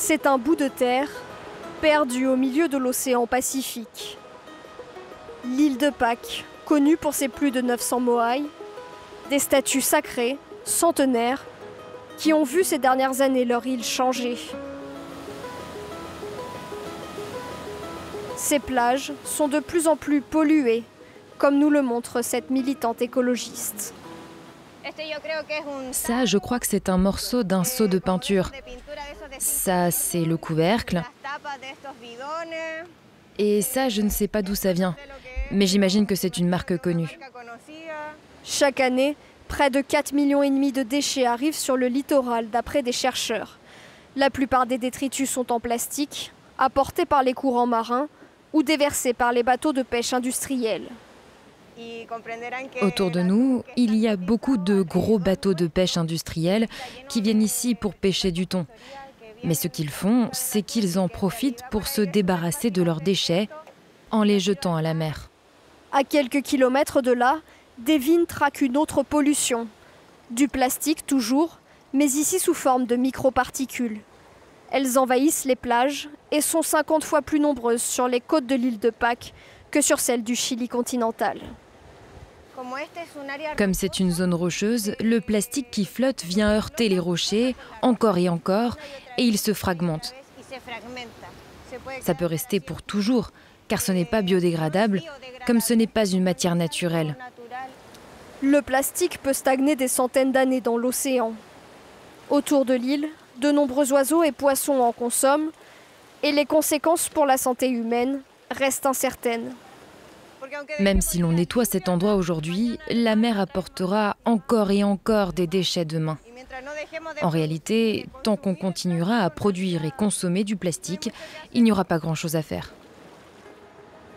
C'est un bout de terre perdu au milieu de l'océan Pacifique. L'île de Pâques, connue pour ses plus de 900 moaïs, des statues sacrées, centenaires, qui ont vu ces dernières années leur île changer. Ces plages sont de plus en plus polluées, comme nous le montre cette militante écologiste. Ça, je crois que c'est un morceau d'un seau de peinture. Ça, c'est le couvercle. Et ça, je ne sais pas d'où ça vient. Mais j'imagine que c'est une marque connue. Chaque année, près de 4,5 millions de déchets arrivent sur le littoral, d'après des chercheurs. La plupart des détritus sont en plastique, apportés par les courants marins ou déversés par les bateaux de pêche industriels. Autour de nous, il y a beaucoup de gros bateaux de pêche industriels qui viennent ici pour pêcher du thon. Mais ce qu'ils font, c'est qu'ils en profitent pour se débarrasser de leurs déchets en les jetant à la mer. À quelques kilomètres de là, des vignes traquent une autre pollution. Du plastique toujours, mais ici sous forme de microparticules. Elles envahissent les plages et sont 50 fois plus nombreuses sur les côtes de l'île de Pâques que sur celles du Chili continental. Comme c'est une zone rocheuse, le plastique qui flotte vient heurter les rochers encore et encore et il se fragmente. Ça peut rester pour toujours, car ce n'est pas biodégradable, comme ce n'est pas une matière naturelle. Le plastique peut stagner des centaines d'années dans l'océan. Autour de l'île, de nombreux oiseaux et poissons en consomment et les conséquences pour la santé humaine restent incertaines. Même si l'on nettoie cet endroit aujourd'hui, la mer apportera encore et encore des déchets demain. En réalité, tant qu'on continuera à produire et consommer du plastique, il n'y aura pas grand-chose à faire.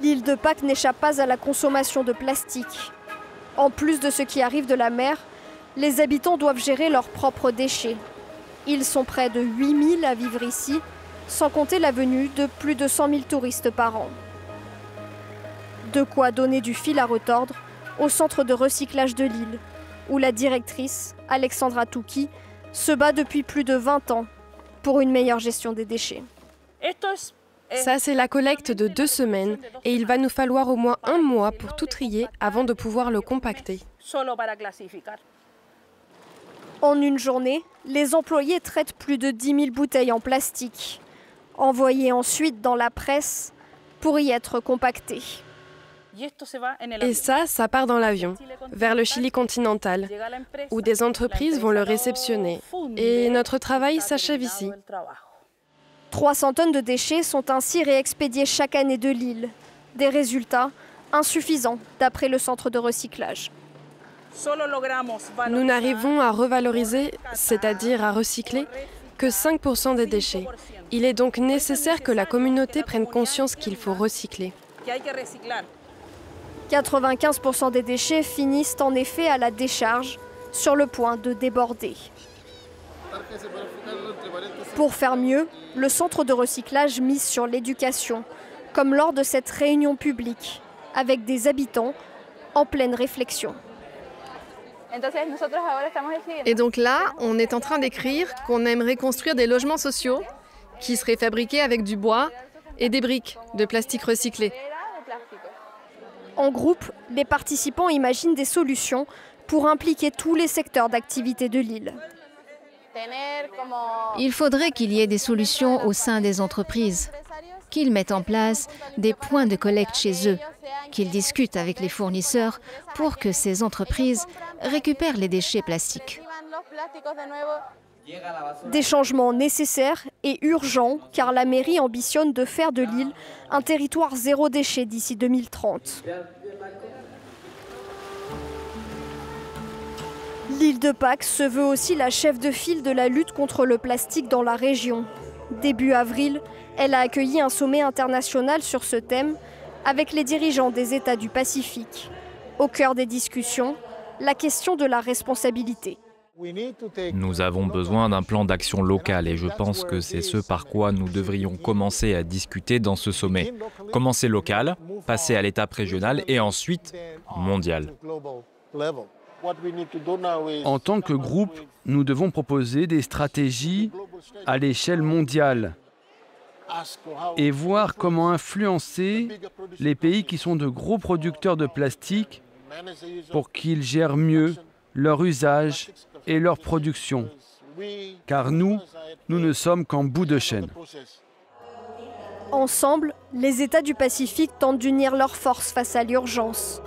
L'île de Pâques n'échappe pas à la consommation de plastique. En plus de ce qui arrive de la mer, les habitants doivent gérer leurs propres déchets. Ils sont près de 8000 à vivre ici, sans compter la venue de plus de 100 000 touristes par an. De quoi donner du fil à retordre au centre de recyclage de l'île, où la directrice, Alexandra Touki, se bat depuis plus de 20 ans pour une meilleure gestion des déchets. Ça, c'est la collecte de 2 semaines et il va nous falloir au moins 1 mois pour tout trier avant de pouvoir le compacter. En une journée, les employés traitent plus de 10 000 bouteilles en plastique, envoyées ensuite dans la presse pour y être compactées. Et ça part dans l'avion, vers le Chili continental, où des entreprises vont le réceptionner. Et notre travail s'achève ici. 300 tonnes de déchets sont ainsi réexpédiés chaque année de l'île. Des résultats insuffisants, d'après le centre de recyclage. Nous n'arrivons à revaloriser, c'est-à-dire à recycler, que 5% des déchets. Il est donc nécessaire que la communauté prenne conscience qu'il faut recycler. 95% des déchets finissent en effet à la décharge, sur le point de déborder. Pour faire mieux, le centre de recyclage mise sur l'éducation, comme lors de cette réunion publique, avec des habitants en pleine réflexion. Et donc là, on est en train d'écrire qu'on aimerait construire des logements sociaux qui seraient fabriqués avec du bois et des briques de plastique recyclé. En groupe, les participants imaginent des solutions pour impliquer tous les secteurs d'activité de l'île. Il faudrait qu'il y ait des solutions au sein des entreprises, qu'ils mettent en place des points de collecte chez eux, qu'ils discutent avec les fournisseurs pour que ces entreprises récupèrent les déchets plastiques. Des changements nécessaires et urgents, car la mairie ambitionne de faire de l'île un territoire zéro déchet d'ici 2030. L'île de Pâques se veut aussi la chef de file de la lutte contre le plastique dans la région. Début avril, elle a accueilli un sommet international sur ce thème avec les dirigeants des États du Pacifique. Au cœur des discussions, la question de la responsabilité. Nous avons besoin d'un plan d'action local et je pense que c'est ce par quoi nous devrions commencer à discuter dans ce sommet. Commencer local, passer à l'étape régionale et ensuite mondial. En tant que groupe, nous devons proposer des stratégies à l'échelle mondiale et voir comment influencer les pays qui sont de gros producteurs de plastique pour qu'ils gèrent mieux leur usage et leur production. Car nous ne sommes qu'en bout de chaîne. Ensemble, les États du Pacifique tentent d'unir leurs forces face à l'urgence.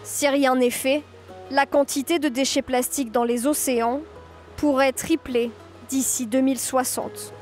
Si rien n'est fait, la quantité de déchets plastiques dans les océans pourrait tripler d'ici 2060.